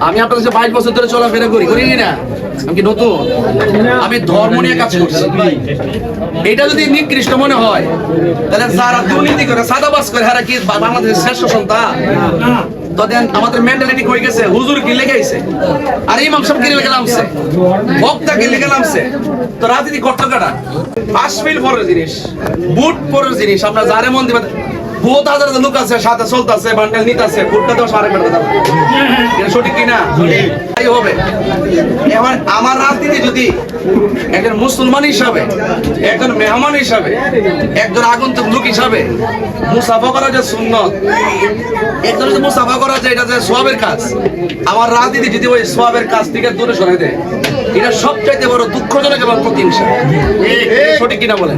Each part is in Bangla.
আমি আপনার কাছে 22 বছর ধরে চলাফেরা করি না। আমি কি নতুন? আমি ধর্ম নিয়ে কাজ করছি। এটা যদি নিকৃষ্ট মনে হয় তাহলে যারা দুর্নীতি করে সাদাবাজ করে হারা কি বাংলাদেশের শ্রেষ্ঠ সন্তান? তো দেন আমাদের মেন্টালিটি হয়ে গেছে হুজুর কি লেগে আইছে আর ইমাম সাহেব কি লেগে নামছে, বক্তা কি লেগে নামছে। তো রাজনীতি করতে কাটা পাশফিল পরের জিনিস, বুট পরের জিনিস। আমরা যারে মন দিবেন বহুত হাজার লোক আছে সাথে চলতেছে, বান্ডেল নিতেছে, ভোটটা দেওয়া সারে বেড়ে যাবে। এটা সঠিক কিনা? তাই হবে। এখন আমার রাজনীতি যদি একজন মুসলমান হিসাবে, একজন মেহমান হিসাবে, একজন আগন্তুক লোক হিসাবে মুসাফা করা যে সুন্নত, একজন যদি মুসাফা করা যায় এটা যে সওয়াবের কাজ, আমার রাজনীতি যদি ওই সওয়াবের কাজ থেকে দূরে সরাই দেয়, এটা সবচাইতে বড় দুঃখজনক এবং প্রতিহিংসা। সঠিক কিনা বলেন?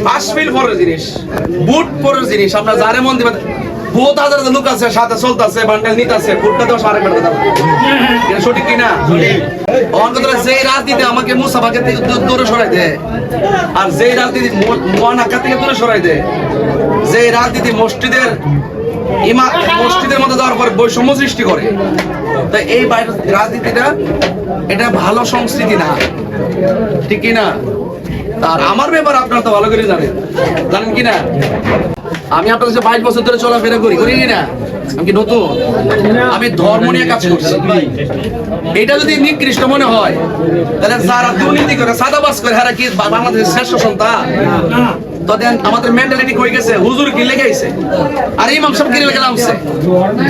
পাশফিল পরের জিনিস, বুট পরের জিনিস। আমরা যারে মন দিবেন বহুত হাজার লোক আছে সাথে চলতেছে, বান্ডেল নিতেছে, ভোটটা দেওয়া সারে বেড়ে যাবে। এটা সঠিক কিনা? যে রাজনীতি আমাকে মুসাফাকে থেকে দূরে সরাই দেয়, আর যে রাজনীতি মুআনাকা থেকে দূরে সরাই দেয়, যে রাজনীতি মসজিদের মধ্যে যাওয়ার পর বৈষম্য সৃষ্টি করে, তাই এই রাজনীতিটা এটা ভালো সংস্কৃতি না। ঠিক কিনা? আর আমার ব্যাপার আপনারা তো ভালো করে জানেন কিনা? আমি আপনার কাছে 22 বছর ধরে চলাফেরা করি না। আমি কি নতুন? আমি ধর্ম নিয়ে কাজ করছি। এটা যদি নিকৃষ্ট মনে হয় তাহলে যারা দুর্নীতি করে সাদাবাজ করে হারা কি বাংলাদেশের শ্রেষ্ঠ সন্তান? তো দেন আমাদের মেন্টালিটি হয়ে গেছে হুজুর কি লেগে আইছে আর ইমাম সাহেব কি লেগে নামছে,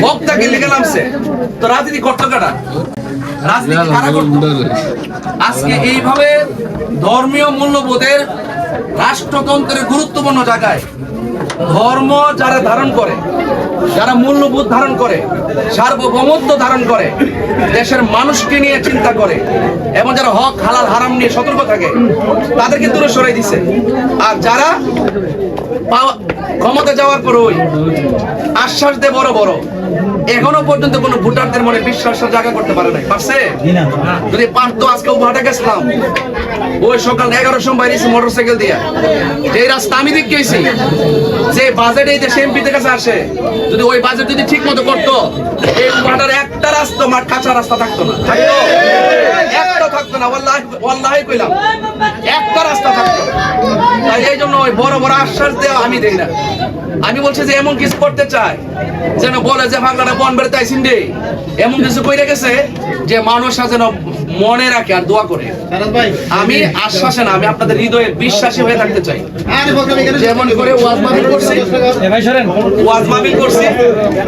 বক্তা কি লেগে নামছে। তো রাজনীতি করতে কাটা রাজনীতি কারা করতো? আজকে এইভাবে ধর্মীয় মূল্যবোধের রাষ্ট্রতন্ত্রের গুরুত্বপূর্ণ জায়গায় ধর্ম যারা ধারণ করে, যারা মূল্যবোধ ধারণ করে, সার্বভৌমত্ব ধারণ করে, দেশের মানুষকে নিয়ে চিন্তা করে এবং যারা হক হালাল হারাম নিয়ে সতর্ক থাকে, তাদেরকে দূরে সরাই দিছে। আর যারা ক্ষমতা যাওয়ার পর ওই আশ্বাস দেয় বড় বড়, এখনো পর্যন্ত কোন ভোটারদের মনে বিশ্বাসের জায়গা করতে পারে নাই। পারছে? যদি পারতো আজকে উপহাটা গেছিলাম, ওই সকাল 11টার সময় বাইরেছি মোটরসাইকেল দিয়ে, যে রাস্তা আমি দিক গেছি, যে বাজেট এই দেশে এমপিদের কাছে আসে, যদি ওই বাজেট যদি ঠিক মতো করতো, এই উপহাটার একটা রাস্তা কাঁচা রাস্তা থাকতো না। একটা থাকতো না, ওয়াল্লাহি কইলাম, একটা রাস্তা থাকতো। তাই এই জন্য ওই বড় বড় আশ্বাস দেওয়া আমি দেই না। আমি বলছি যে এমন কিছু করতে চাই যেন বলে যে ভাগলাটা বন বেড়ে তাইছিন রে, এমন কিছু কইরা গেছে যে মানুষ যেন মনে রাখে আর দোয়া করে। আমি আশ্বাসে না, আমি আপনাদের হৃদয়ে বিশ্বাসী হয়ে থাকতে চাই। যেমন করে ওয়াজ মাহফিল করছি,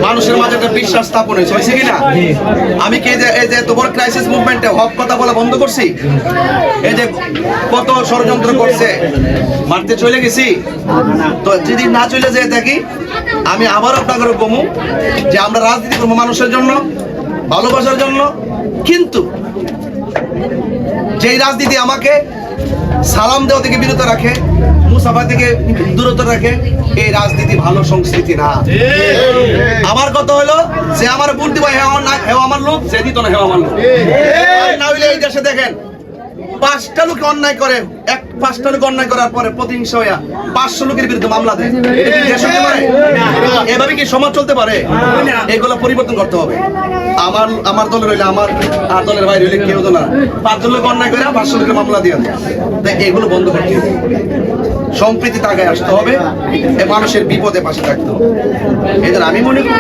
মানুষের মাঝে একটা বিশ্বাস স্থাপন হয়েছে কিনা? আমি কি এই যে তোমার ক্রাইসিস মুভমেন্টে হক কথা বলা বন্ধ করছি? এই যে কত ষড়যন্ত্র করছে, মারতে চলে গেছি। তো যদি না চলে যায় দেখি, আমি আবার আপনাদের বলবো যে আমরা রাজনীতি করবো মানুষের জন্য, ভালোবাসার জন্য। কিন্তু যেই রাজনীতি আমাকে সালাম দেওয়া থেকে বিরত রাখে, মুসাফা থেকে দূরত রাখে, এই রাজনীতি ভালো সংস্কৃতি না। আমার কথা হলো যে আমার ভোট দিব হেও আমার লোক, যে দিত না হেও আমার লোক। না হইলে এই দেশে দেখেন 5টা লোক অন্যায় করে, 5টা লোক অন্যায় করার পরে প্রতিহিংসা হইয়া 500 লোকের বিরুদ্ধে মামলা দেয়। এভাবে কি সমাজ চলতে পারে? এগুলো পরিবর্তন করতে হবে। আমার দলের হইলে আমার, আর দলের বাইরে হইলে কেউ তো না, 5জন লোক অন্যায় করে 500 লোকের মামলা দিয়ে দেয়। তাই এগুলো বন্ধ করতে হবে। সম্প্রীতি তাগায় আসতে হবে, মানুষের বিপদে পাশে থাকতে হবে। এই জন্য আমি মনে করি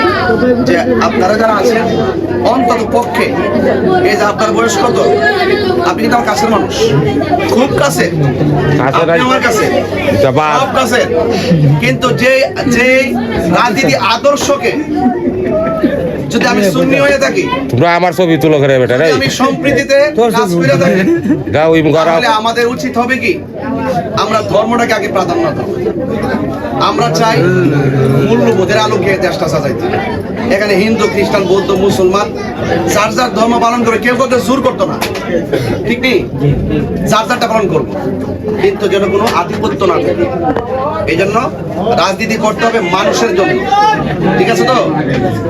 যে আপনারা যারা আছেন অন্তত পক্ষে, এই যে আপনার বয়স কত, আপনি কিন্তু আমার কাছের মানুষ, খুব কাছে, আমার কাছে সব কাছে। কিন্তু যে রাজনীতি আদর্শকে যদি আমি সুন্নি হয়ে থাকি, আমার ছবি তুলো করে বেটা রে, আমি সম্প্রীতিতে কাজ করে থাকি, তাহলে আমাদের উচিত হবে কি আমরা ধর্মটাকে আগে প্রাধান্য দেব। আমরা চাই মূল্যবোধের আলোকে দেশটা সাজাইতে। এখানে হিন্দু, খ্রিস্টান, বৌদ্ধ, মুসলমান যার যার ধর্ম পালন করে, কেউ কাউকে জোর করতো না, ঠিক নেই, যার যারটা পালন করবো, কিন্তু যেন কোনো আধিপত্য না থাকে। এই জন্য রাজনীতি করতে হবে মানুষের জন্য, ঠিক আছে? তো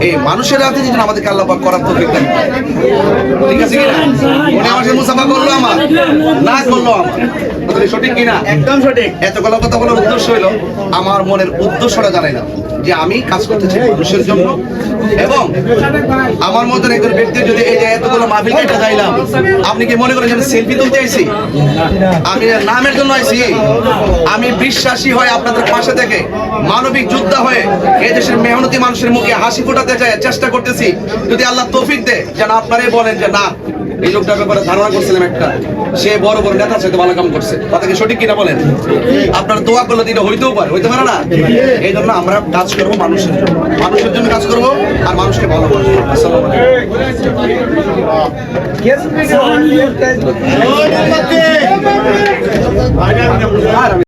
এই মানুষের রাজনীতি যেন আমাদেরকে আল্লাহ পাক করার তৌফিক দেন, ঠিক আছে কিনা? উনি আমার সাথে মুসাফা করলো, আমার না করলো আমার, সঠিক কিনা? একদম সঠিক। এতগুলো কথা বলার উদ্দেশ্য হইলো আমার মনের উদ্দেশ্যটা জানাইলাম। যে আমি কাজ করতেছি মানুষের জন্য, এবং আমার মতন একজন ব্যক্তি যদি এই যে এতগুলো মাহফিল কেটে যাইলাম, আপনি কি মনে করেন যে আমি সেলফি তুলতে আইছি? আমি নামের জন্য আইছি? আমি বিশ্বাসী হয়ে আপনাদের পাশে থেকে মানবিক যোদ্ধা হয়ে এই দেশের মেহনতি মানুষের মুখে হাসি ফোটাতে চাই, চেষ্টা করতেছি। যদি আল্লাহ তৌফিক দেয়, যেন আপনারাই বলেন যে না, এই লোকটার ব্যাপারে ধারণা করছিলাম একটা, সে বড় বড় নেতার সাথে ভালো কাম করছে। কথা কি সঠিক কিনা বলেন? আপনার দোয়া করলে দিলে হইতেও পারে, হইতে পারে না? এই জন্য আমরা কাজ করবো মানুষের জন্য, মানুষের জন্য কাজ করবো আর মানুষকে ভালোবাসবো। আসসালামু আলাইকুম।